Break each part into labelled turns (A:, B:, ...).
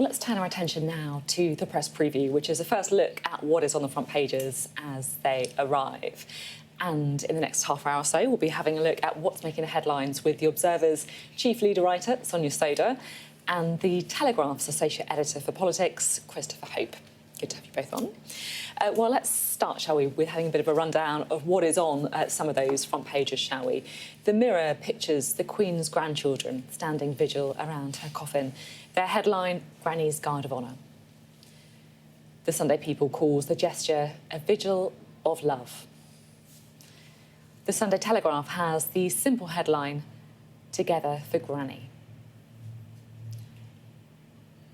A: Well, let's turn our attention now to the press preview, which is a first look at what is on the front pages as they arrive. And in the next half hour or so, we'll be having a look at what's making the headlines with The Observer's chief leader writer, Sonia Sodha, and the Telegraph's associate editor for politics, Christopher Hope. Good to have you both on. Well, let's start, shall we, with having a bit of a rundown of what is on some of those front pages, shall we? The Mirror pictures the Queen's grandchildren standing vigil around her coffin. Their headline, Granny's Guard of Honour. The Sunday People calls the gesture a vigil of love. The Sunday Telegraph has the simple headline, Together for Granny.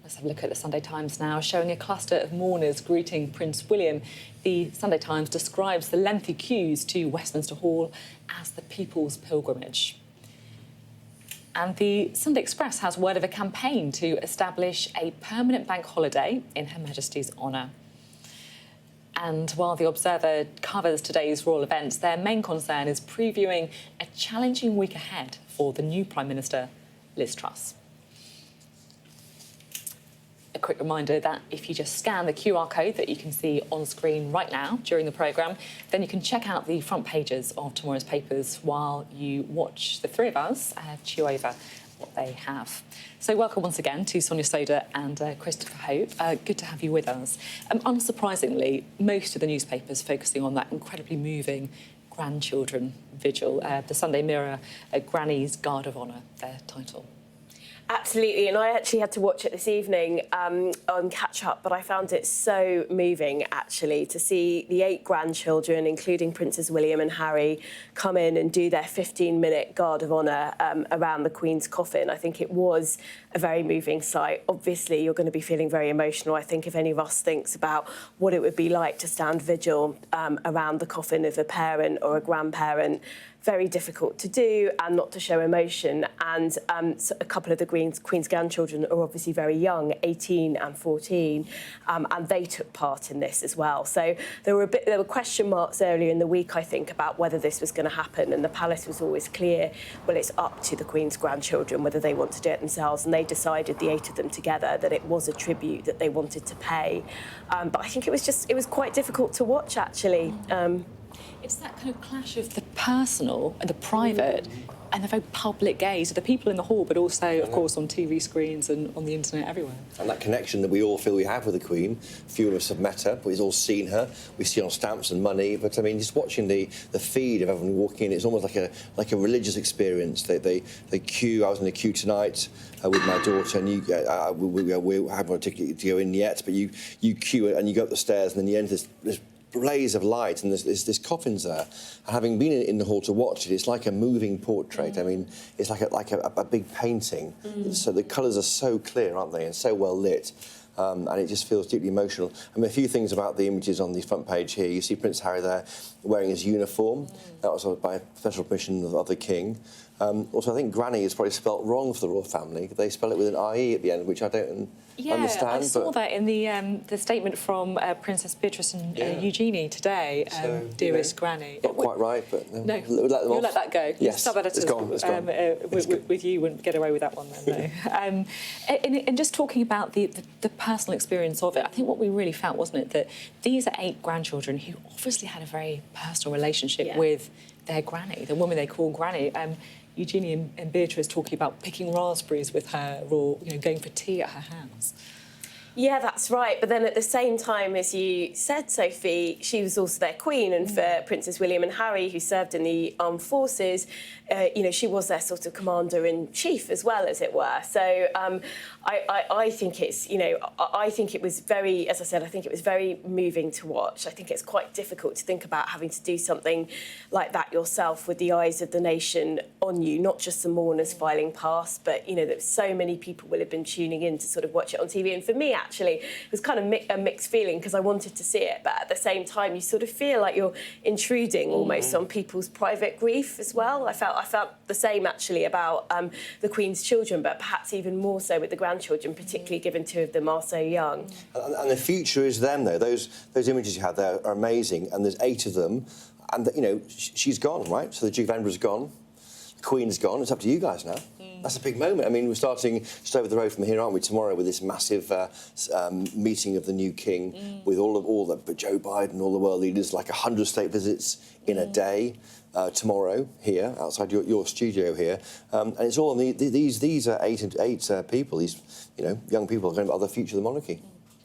A: Let's have a look at the Sunday Times now, showing a cluster of mourners greeting Prince William. The Sunday Times describes the lengthy queues to Westminster Hall as the people's pilgrimage. And the Sunday Express has word of a campaign to establish a permanent bank holiday in Her Majesty's honour. And while The Observer covers today's royal events, their main concern is previewing a challenging week ahead for the new Prime Minister, Liz Truss. A quick reminder that if you just scan the QR code that you can see on screen right now during the programme, then you can check out the front pages of tomorrow's papers while you watch the three of us chew over what they have. So welcome once again to Sonia Sodha and Christopher Hope. Good to have you with us. Unsurprisingly, most of the newspapers focusing on that incredibly moving grandchildren vigil. The Sunday Mirror, Granny's Guard of Honour, their title.
B: Absolutely, and I actually had to watch it this evening on Catch Up, but I found it so moving, actually, to see the 8 grandchildren, including Princes William and Harry, come in and do their 15-minute Guard of Honour around the Queen's coffin. I think it was a very moving sight. Obviously, you're going to be feeling very emotional, I think, if any of us thinks about what it would be like to stand vigil around the coffin of a parent or a grandparent. Very difficult to do and not to show emotion. And so a couple of the Queen's grandchildren are obviously very young, 18 and 14, and they took part in this as well. So there were question marks earlier in the week, I think, about whether this was going to happen, and the palace was always clear, well, it's up to the Queen's grandchildren whether they want to do it themselves, and they decided, the 8 of them together, that it was a tribute that they wanted to pay. But I think it was quite difficult to watch, actually.
A: It's that kind of clash of the personal and the private and the very public gaze of the people in the hall, but also, of course, on TV screens and on the internet everywhere.
C: And that connection that we all feel we have with the Queen. Few of us have met her, but we've all seen her. We see on stamps and money. But I mean, just watching the feed of everyone walking in, it's almost like a religious experience. They queue. I was in the queue tonight with my daughter, and we haven't got a ticket to go in yet, but you queue and you go up the stairs, and then you enter this blaze of light, and there's coffins there. And having been in the hall to watch it, it's like a moving portrait. I mean, it's like a big painting. So the colours are so clear, aren't they, and so well lit. And it just feels deeply emotional. I mean, a few things about the images on the front page here. You see Prince Harry there wearing his uniform. That was by special permission of the King. Also, I think Granny is probably spelt wrong for the royal family. They spell it with an IE at the end, which I don't understand.
A: I saw that in the statement from Princess Beatrice and Eugenie today,
C: so,
A: dearest Granny.
C: Not quite right, but
A: no,
C: we'll let them
A: you'll
C: off.
A: let that go.
C: Yes,
A: Sub-editors
C: it's gone.
A: with you wouldn't get away with that one then, no. And just talking about the personal experience of it, I think what we really felt, wasn't it, that these are 8 grandchildren who obviously had a very personal relationship with their granny, the woman they call Granny. Eugenie and Beatrice talking about picking raspberries with her, or going for tea at her house.
B: Yeah, that's right. But then at the same time, as you said, Sophie, she was also their queen, and for Princes William and Harry, who served in the armed forces, she was their sort of commander-in-chief as well, as it were. So I think it's, I think it was very, as I said, I think it was very moving to watch. I think it's quite difficult to think about having to do something like that yourself with the eyes of the nation on you, not just the mourners filing past, but, that so many people will have been tuning in to sort of watch it on TV. And for me, actually, it was kind of a mixed feeling, because I wanted to see it, but at the same time, you sort of feel like you're intruding almost on people's private grief as well. I felt the same, actually, about the Queen's children, but perhaps even more so with the grandchildren, particularly given 2 of them are so young.
C: And the future is them, though. Those images you had there are amazing, and there's 8 of them, and she's gone, right? So the Duke of Edinburgh's gone, the Queen's gone. It's up to you guys now. That's a big moment. I mean, we're starting just over the road from here, aren't we, tomorrow with this massive meeting of the new king with all the Joe Biden, all the world leaders, like 100 state visits in a day. Tomorrow here outside your studio here, and it's all these are eight people. These young people are going to be the future of the monarchy.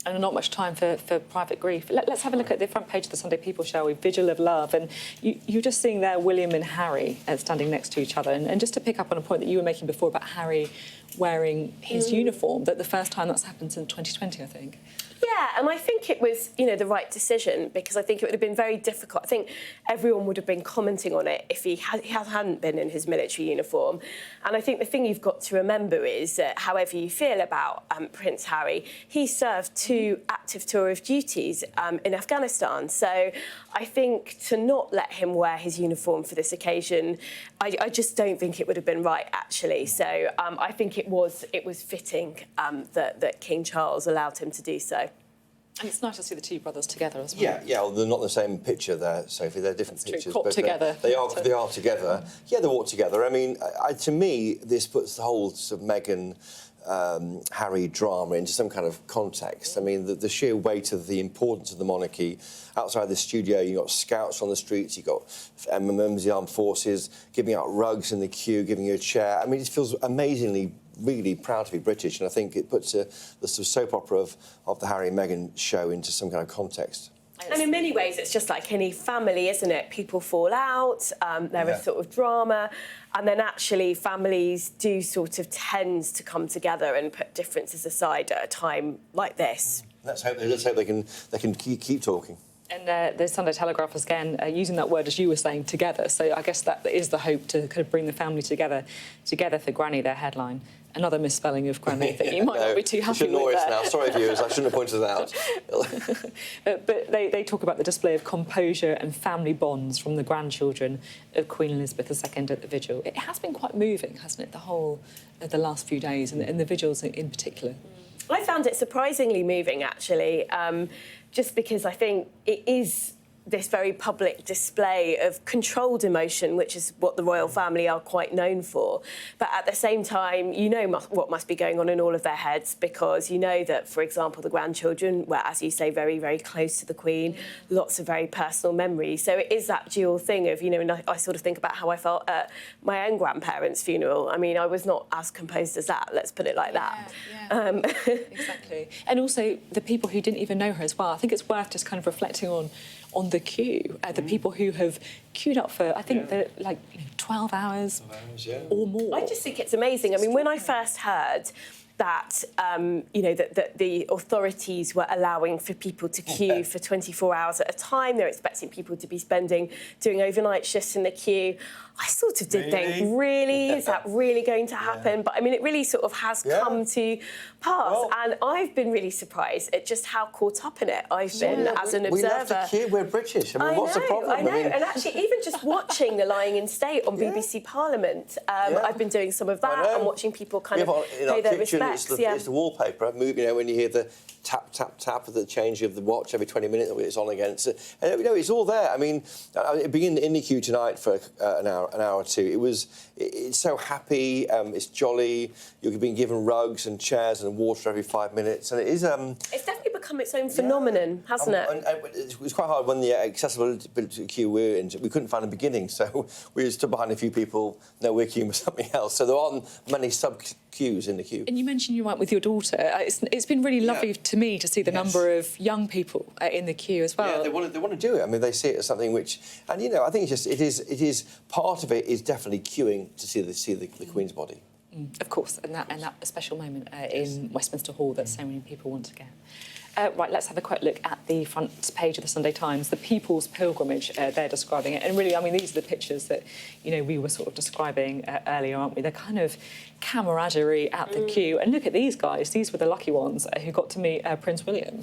A: And not much time for private grief. Let's have a look at the front page of the Sunday People, shall we? Vigil of Love. And you're just seeing there William and Harry standing next to each other. And just to pick up on a point that you were making before about Harry wearing his uniform, that the first time that's happened since 2020, I think.
B: Yeah, and I think it was, the right decision, because I think it would have been very difficult. I think everyone would have been commenting on it if he hadn't been in his military uniform. And I think the thing you've got to remember is that however you feel about Prince Harry, he served 2 active tour of duties in Afghanistan. So I think to not let him wear his uniform for this occasion, I just don't think it would have been right, actually. So I think it was fitting that King Charles allowed him to do so.
A: And it's nice to see the two brothers together as well.
C: Yeah, well, they're not in the same picture there, Sophie. They're different pictures.
A: Cropped together.
C: They are together. Yeah, they walk together. I mean, to me, this puts the whole sort of Meghan Harry drama into some kind of context. I mean, the sheer weight of the importance of the monarchy. Outside the studio, you've got scouts on the streets, you've got members of the armed forces giving out rugs in the queue, giving you a chair. I mean, it feels amazingly really proud to be British, and I think it puts the sort of soap opera of the Harry and Meghan show into some kind of context.
B: And in many ways, it's just like any family, isn't it? People fall out, there is sort of drama, and then actually families do sort of tend to come together and put differences aside at a time like this.
C: Let's hope they can keep talking.
A: And the Sunday Telegraph was, again, using that word, as you were saying, together. So I guess that is the hope, to kind of bring the family together for Granny, their headline. Another misspelling of Granny that you might not be too happy with.
C: Annoy us now. Sorry, viewers, I shouldn't have pointed it out.
A: But they talk about the display of composure and family bonds from the grandchildren of Queen Elizabeth II at the vigil. It has been quite moving, hasn't it, the whole of the last few days, and the vigils in particular?
B: I found it surprisingly moving, actually, just because I think it is this very public display of controlled emotion, which is what the royal family are quite known for. But at the same time, what must be going on in all of their heads, because you know that, for example, the grandchildren were, as you say, very, very close to the Queen, lots of very personal memories. So it is that dual thing of, and I sort of think about how I felt at my own grandparents' funeral. I mean, I was not as composed as that, let's put it like that.
A: Yeah. Exactly. And also the people who didn't even know her as well. I think it's worth just kind of reflecting on the queue, the people who have queued up for, I think, 12 hours or more.
B: I just think it's amazing. I mean, when I first heard that, that the authorities were allowing for people to queue for 24 hours at a time, they're expecting people to be doing overnight shifts in the queue, I sort of did think, really? Is that really going to happen? Yeah. But, I mean, it really sort of has come to pass. Well, and I've been really surprised at just how caught up in it I've been as an observer.
C: We love to queue. We're British. I mean, what's the problem?
B: I know. And actually, even just watching The Lying in State on BBC Parliament, I've been doing some of that and watching people kind of pay their respects.
C: It's the wallpaper. When you hear the tap, tap, tap of the change of the watch every 20 minutes, it's on again. It's all there. I mean, being in the queue tonight for an hour or two, it's so happy, it's jolly, you're being given rugs and chairs and water every 5 minutes, and it is...
B: it's definitely become its own phenomenon, hasn't it?
C: And it was quite hard when the accessibility queue we were in, we couldn't find a beginning, so we stood behind a few people, no, we're queuing with something else, so there aren't many sub-queues in the queue.
A: And you mentioned you went with your daughter. It's been really lovely to me to see the number of young people in the queue as well.
C: Yeah, they want to do it. I mean, they see it as something which, and I think it is part of it is definitely queuing to see the Queen's body.
A: Of course, and that special moment in Westminster Hall that so many people want to get. Right, let's have a quick look at the front page of the Sunday Times, the People's Pilgrimage, they're describing it. And really, I mean, these are the pictures that, we were sort of describing earlier, aren't we? The kind of camaraderie at the queue. And look at these guys. These were the lucky ones who got to meet Prince William.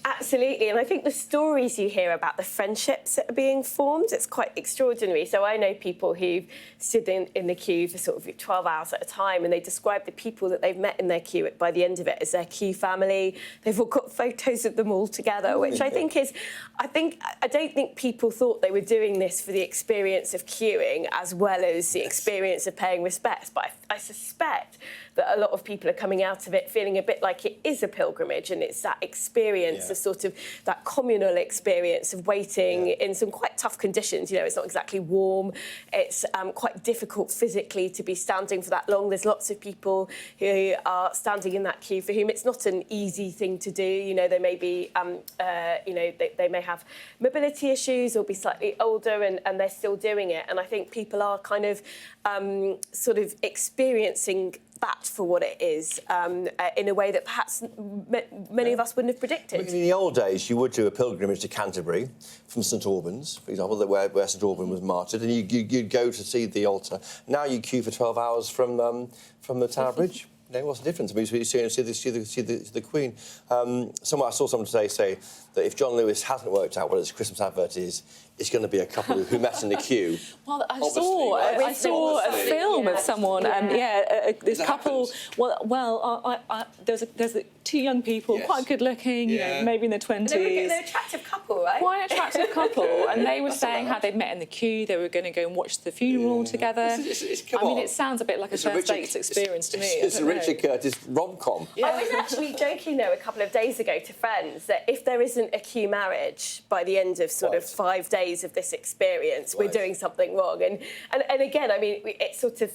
B: Absolutely, and I think the stories you hear about the friendships that are being formed, it's quite extraordinary. So I know people who've stood in the queue for sort of 12 hours at a time, and they describe the people that they've met in their queue by the end of it as their queue family. They've all got photos of them all together, which I don't think people thought they were doing this for the experience of queuing as well as the experience of paying respects. But I suspect that a lot of people are coming out of it feeling a bit like it is a pilgrimage, and it's that experience of sort of that communal experience of waiting in some quite tough conditions. You know, it's not exactly warm. It's quite difficult physically to be standing for that long. There's lots of people who are standing in that queue for whom it's not an easy thing to do. You know, they may be, they may have mobility issues or be slightly older, and they're still doing it. And I think people are kind of sort of experiencing that for what it is in a way that perhaps many of us wouldn't have predicted.
C: In the old days, you would do a pilgrimage to Canterbury from St Albans, for example, where St Alban was martyred, and you'd go to see the altar. Now you queue for 12 hours from the Tower Bridge. You know, what's the difference? I mean, you see the Queen. Somewhere I saw someone today say that if John Lewis hasn't worked out what his Christmas advert is, it's going to be a couple who met in the queue.
A: Well, I saw a film of someone, this couple. There's two young people, quite good looking, you know, maybe in their 20s.
B: They're an attractive couple, right?
A: Quite attractive couple, and they were saying how they'd met in the queue. They were going to go and watch the funeral together. I mean, it sounds a bit like a first dates experience to me.
C: It's a Richard Curtis rom-com.
B: I was actually joking, though, a couple of days ago to friends that if there isn't a queue marriage by the end of sort of 5 days of this experience, we're doing something wrong. And again, I mean, it's sort of,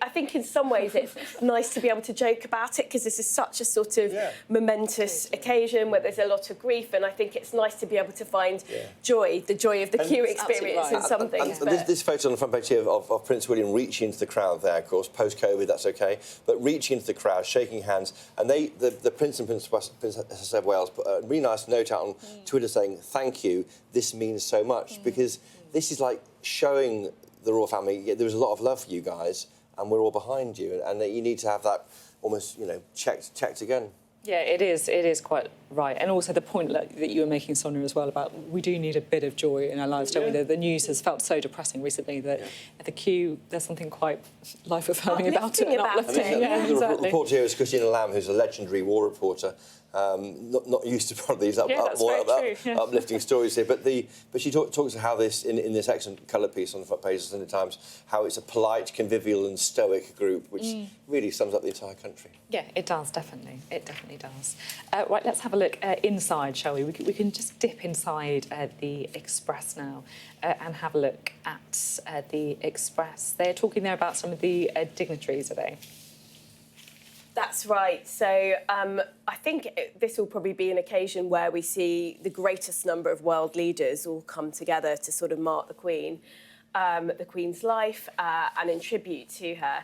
B: I think in some ways it's nice to be able to joke about it because this is such a sort of momentous occasion where there's a lot of grief, and I think it's nice to be able to find joy, the joy of the queue experience in some things.
C: This photo on the front page here of Prince William reaching into the crowd there, of course, post-COVID, that's okay, but reaching into the crowd, shaking hands, and the Prince and Princess of Wales put a really nice note out on Twitter saying, thank you, this means so much, because this is like showing the royal family, there's a lot of love for you guys, and we're all behind you, and you need to have that almost, you know, checked again.
A: Yeah, it is quite right. And also the point that you were making, Sonia, as well, about we do need a bit of joy in our lives, don't we? The news has felt so depressing recently that at the queue there's something quite life-affirming about it. Uplifting.
C: The reporter here is Christina Lamb, who's a legendary war reporter. Not used to probably these uplifting stories here, but she talks of how this in this excellent colour piece on the front page of the Sunday Times, how it's a polite, convivial, and stoic group, which really sums up the entire country.
A: Yeah, it does, definitely. It definitely does. Right, let's have a look inside, shall we? We can just dip inside the Express now and have a look at the Express. They're talking there about some of the dignitaries, are they?
B: That's right. So I think this will probably be an occasion where we see the greatest number of world leaders all come together to sort of mark the Queen's life and in tribute to her.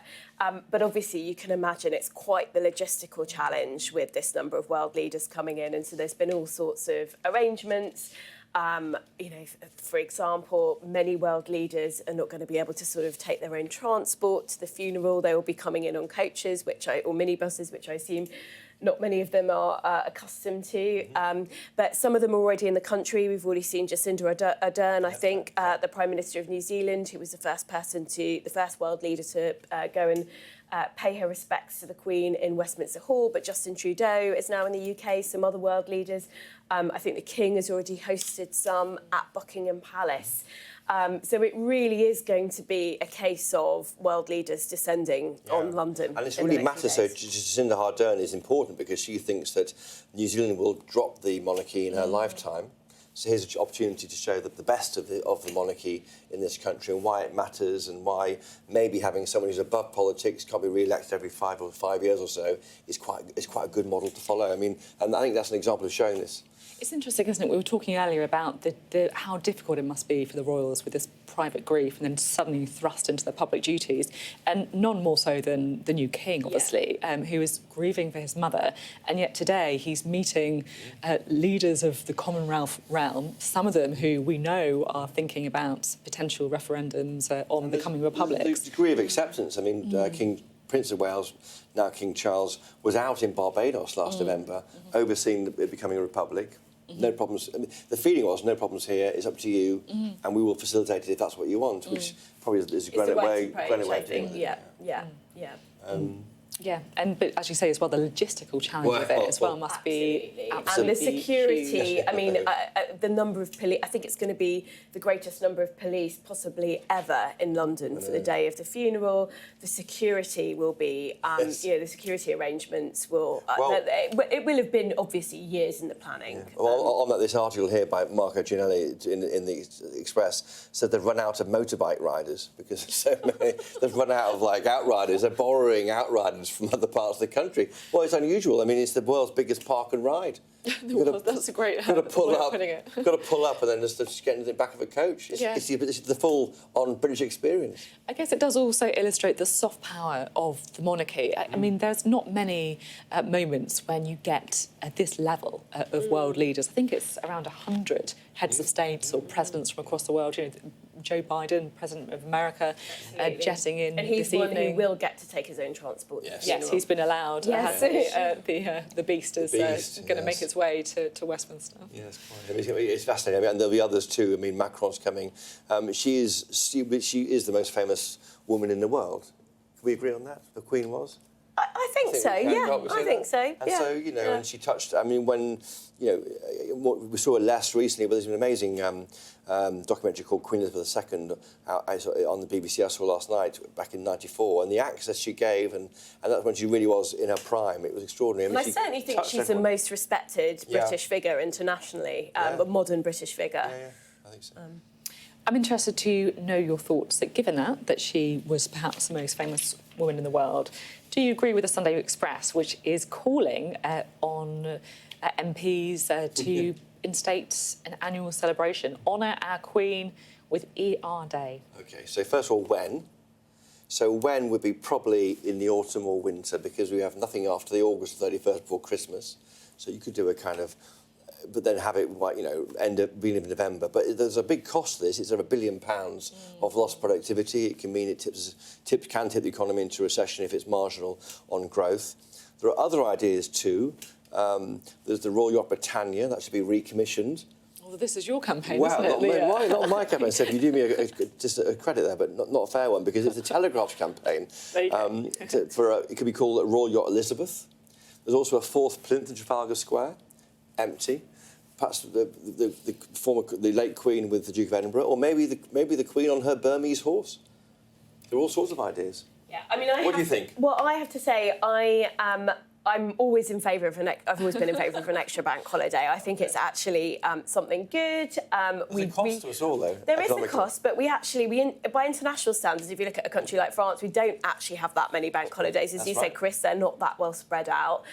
B: But obviously you can imagine it's quite the logistical challenge with this number of world leaders coming in. And so there's been all sorts of arrangements. You know, for example, many world leaders are not going to be able to sort of take their own transport to the funeral. They will be coming in on coaches, or minibuses, which I assume not many of them are accustomed to. But some of them are already in the country. We've already seen Jacinda Ardern, I think, the Prime Minister of New Zealand, who was the first world leader to go and pay her respects to the Queen in Westminster Hall, but Justin Trudeau is now in the UK, some other world leaders. I think the King has already hosted some at Buckingham Palace. So it really is going to be a case of world leaders descending on London. And
C: it's really matters. So Jacinda Ardern is important because she thinks that New Zealand will drop the monarchy in her lifetime. So here's an opportunity to show that the best of the monarchy in this country and why it matters and why maybe having someone who's above politics, can't be re-elected every 5 years or so, is quite a good model to follow. I mean, and I think that's an example of showing this.
A: It's interesting, isn't it? We were talking earlier about how difficult it must be for the royals with this private grief and then suddenly thrust into their public duties, and none more so than the new king, obviously, who is grieving for his mother. And yet today he's meeting leaders of the Commonwealth realm, some of them who we know are thinking about potential referendums on becoming republics.
C: The degree of acceptance, I mean, Prince of Wales, now King Charles, was out in Barbados last November, overseeing it becoming a republic. No problems. I mean, the feeling was no problems here. It's up to you, and we will facilitate it if that's what you want, which probably is a granite way.
B: I think. Yeah.
A: Yeah, but as you say as well, the logistical challenge of it as well must be absolutely
B: and the security.
A: huge.
B: I mean, the number of police. I think it's going to be the greatest number of police possibly ever in London for the day of the funeral. The security will be, the security arrangements will. It will have been obviously years in the planning.
C: Yeah. Well, on that, this article here by Marco Gianelli in the Express said they've run out of motorbike riders because so many. They've run out of outriders. They're borrowing outriders from other parts of the country. Well, it's unusual. I mean, it's the world's biggest park and ride.
A: That's a great
C: way of putting
A: it.
C: Got to pull up and then just get into the back of a coach. It's the full-on British experience.
A: I guess it does also illustrate the soft power of the monarchy. I mean, there's not many moments when you get at this level of world leaders. I think it's around 100 heads of states or presidents from across the world. Joe Biden, President of America, jetting in
B: and he's
A: this
B: one
A: evening.
B: who will get to take his own transport.
A: Yes, he's been allowed.
B: Yes.
A: The beast is going to make its way to Westminster.
C: Yes, quite. I mean, it's fascinating. I mean, and there'll be others too. I mean, Macron's coming. She is the most famous woman in the world. Can we agree on that? The Queen was.
B: I think so. Yeah, I think so.
C: And so and she touched. I mean, when we saw less recently, but there's an amazing documentary called Queen Elizabeth II on the BBC I saw last night back in '94, and the access she gave, and that's when she really was in her prime. It was extraordinary.
B: I certainly think she's the most respected British figure internationally, a modern British figure.
C: Yeah, I think so.
A: I'm interested to know your thoughts that given that she was perhaps the most famous woman in the world, do you agree with the Sunday Express, which is calling on MPs to instate an annual celebration, honour our Queen with ER Day?
C: OK, so first of all, when? So when would be probably in the autumn or winter, because we have nothing after the August 31st before Christmas. So you could do a kind of... but then have it, end up being in November. But there's a big cost to this. It's over £1 billion of lost productivity. It can mean it can tip the economy into recession if it's marginal on growth. There are other ideas too. There's the Royal Yacht Britannia that should be recommissioned.
A: Well, this is your campaign, isn't it,
C: Why not my campaign? So if you do me just a credit there, but not a fair one, because it's the Telegraph's campaign. It could be called Royal Yacht Elizabeth. There's also a fourth plinth in Trafalgar Square, empty. Perhaps the late Queen with the Duke of Edinburgh, or maybe the Queen on her Burmese horse. There are all sorts of ideas.
B: Yeah, I mean,
C: what do you think?
B: Well, I have to say, I'm always in favour of I've always been in favour of an extra bank holiday. I think it's actually something good.
C: There's a cost to us all, though.
B: There is a cost, but by international standards, if you look at a country like France, we don't actually have that many bank holidays. As you said, Chris, they're not that well spread out.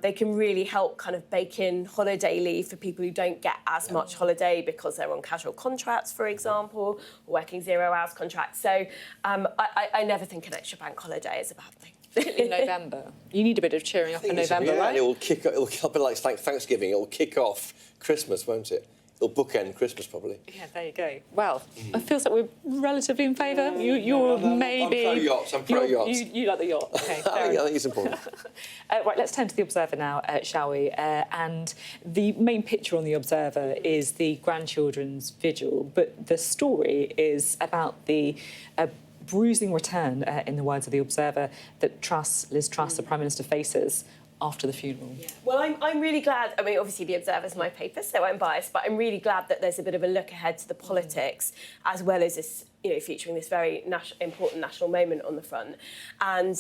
B: They can really help kind of bake in holiday leave for people who don't get as much holiday because they're on casual contracts, for example, or working 0 hours contracts. So I never think an extra bank holiday is a bad thing.
A: In November. You need a bit of cheering up in November, right?
C: And it'll be like Thanksgiving. It'll kick off Christmas, won't it? It'll bookend Christmas, probably.
A: Yeah, there you go. Well, it feels like we're relatively in favour. You're maybe...
C: I'm pro-yachts. I'm pro-yachts.
A: You like the yacht. Okay,
C: I think it's important.
A: Right, let's turn to the Observer now, shall we? And the main picture on the Observer is the grandchildren's vigil, but the story is about the... bruising return, in the words of the Observer, that Liz Truss, the Prime Minister, faces after the funeral. Yeah.
B: Well, I'm really glad. I mean, obviously the Observer's my paper, so I'm biased, but I'm really glad that there's a bit of a look ahead to the politics, as well as this, featuring this very important national moment on the front. And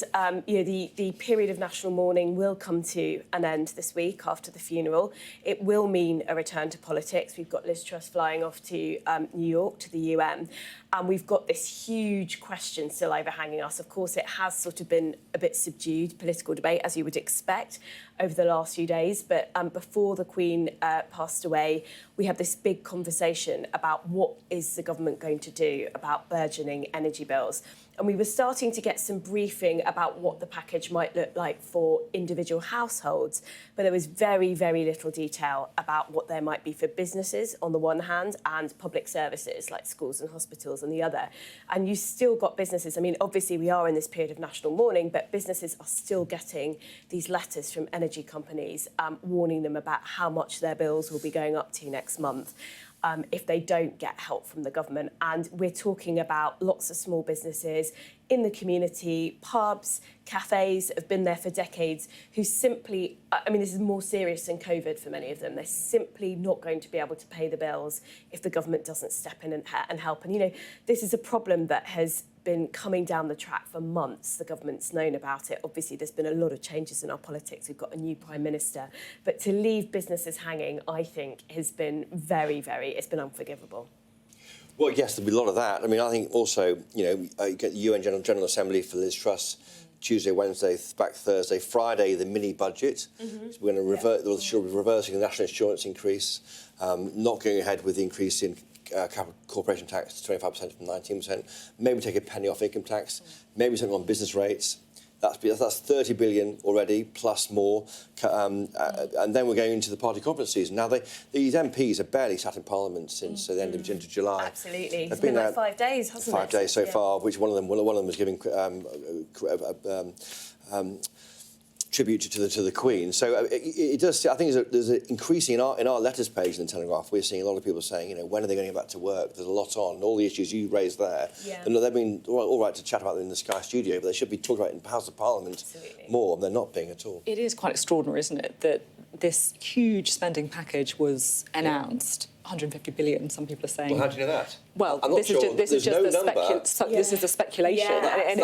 B: the period of national mourning will come to an end this week after the funeral. It will mean a return to politics. We've got Liz Truss flying off to New York to the UN, and we've got this huge question still overhanging us. Of course, it has sort of been a bit subdued, political debate, as you would expect, over the last few days. But before the Queen passed away, we had this big conversation about what is the government going to do about burgeoning energy bills. and we were starting to get some briefing about what the package might look like for individual households, but there was very, very little detail about what there might be for businesses on the one hand and public services like schools and hospitals on the other. And you still got businesses, I mean, obviously we are in this period of national mourning, but businesses are still getting these letters from energy companies warning them about how much their bills will be going up to next month. If they don't get help from the government. And we're talking about lots of small businesses in the community, pubs, cafes that have been there for decades, who simply, I mean, this is more serious than COVID for many of them. They're simply not going to be able to pay the bills if the government doesn't step in and help. And, you know, this is a problem that has been coming down the track for months. The government's known about it. Obviously, there's been a lot of changes in our politics. We've got a new Prime Minister. But to leave businesses hanging, I think, has been it's been unforgivable.
C: Well, yes, there'll be a lot of that. I mean, I think also, you know, you get the UN General Assembly for Liz Truss Tuesday, Wednesday, back Thursday, Friday, the mini budget. So we're going to revert, she'll be reversing the national insurance increase, not going ahead with the increase in capital corporation tax to 25% from 19%, maybe take a penny off income tax, maybe something on business rates. That's 30 billion already, plus more. And then we're going into the party conference season. Now, these MPs have barely sat in Parliament since the end of July.
B: Absolutely. It's been like 5 days, hasn't it?
C: 5 days so far, which one of them was giving tribute to the Queen. So it does. I think there's an increasing in our letters page in the Telegraph. We're seeing a lot of people saying, you know, when are they going to get back to work? There's a lot on. All the issues you raised there.
B: Yeah.
C: And they've been all right to chat about them in the Sky Studio, but they should be talked about in House of Parliament more. And they're not being at all.
A: It is quite extraordinary, isn't it, that this huge spending package was announced. 150 billion, some people are saying.
C: Well, how do you know that?
A: Well,
C: I'm not
A: this
C: sure.
A: is just
C: no
A: this is the speculation.
C: Yeah.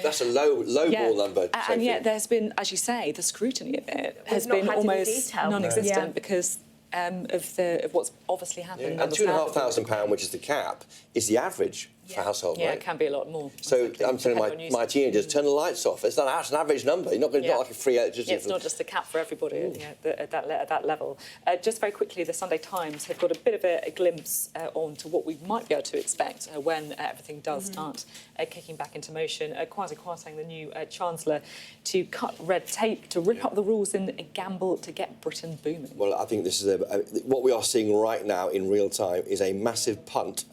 C: That's a low ball number.
A: And yet there's been, as you say, the scrutiny of it has
B: not
A: been
B: had any
A: almost
B: detail.
A: non-existent because of what's obviously happened.
C: And £2,500, which is the cap, is the average for household,
A: yeah,
C: right?
A: it can be a lot more.
C: So
A: exactly.
C: I'm telling my teenagers, turn the lights off. It's not an average number. You're not going to not like a free electricity.
A: Yeah, it's not just a cap for everybody at that level. Just very quickly, the Sunday Times have got a bit of a glimpse onto what we might be able to expect when everything does start kicking back into motion. Kwasi Kwarteng, the new Chancellor, to cut red tape, to rip up the rules in a gamble to get Britain booming.
C: Well, I think this is what we are seeing right now in real time is a massive punt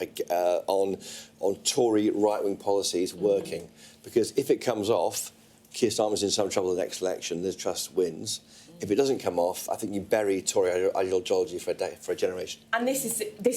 C: on Tory right-wing policies working. Because if it comes off, Keir Starmer's in some trouble the next election, Liz Truss wins. If it doesn't come off, I think you bury Tory ideology for a generation.
B: And this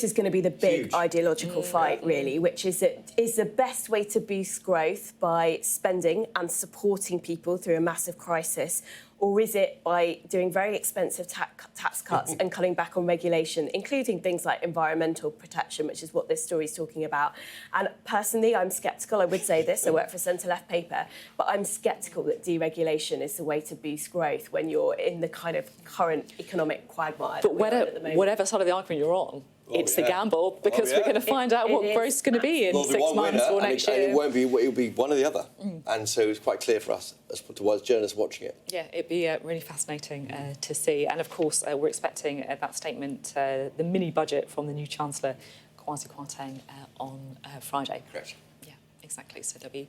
B: is going to be the big ideological fight, really, which is the best way to boost growth by spending and supporting people through a massive crisis, or is it by doing very expensive tax cuts and cutting back on regulation, including things like environmental protection, which is what this story is talking about. And personally, I'm sceptical. I would say this. I work for a centre-left paper, but I'm sceptical that deregulation is the way to boost growth when you're in the kind of current economic quagmire.
A: But whatever side of the argument you're on, it's a gamble because we're going to find out what growth is going to be in 6 months or next year.
C: And it'll be one or the other. And so it's quite clear for us as journalists watching it.
A: Yeah, it'd be really fascinating to see. And of course, we're expecting that statement, the mini budget from the new Chancellor, Kwasi Kwarteng, on Friday.
C: Correct.
A: Yeah, exactly. So there'll be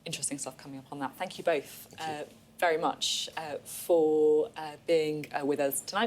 A: interesting stuff coming up on that. Thank you both very much for being with us tonight.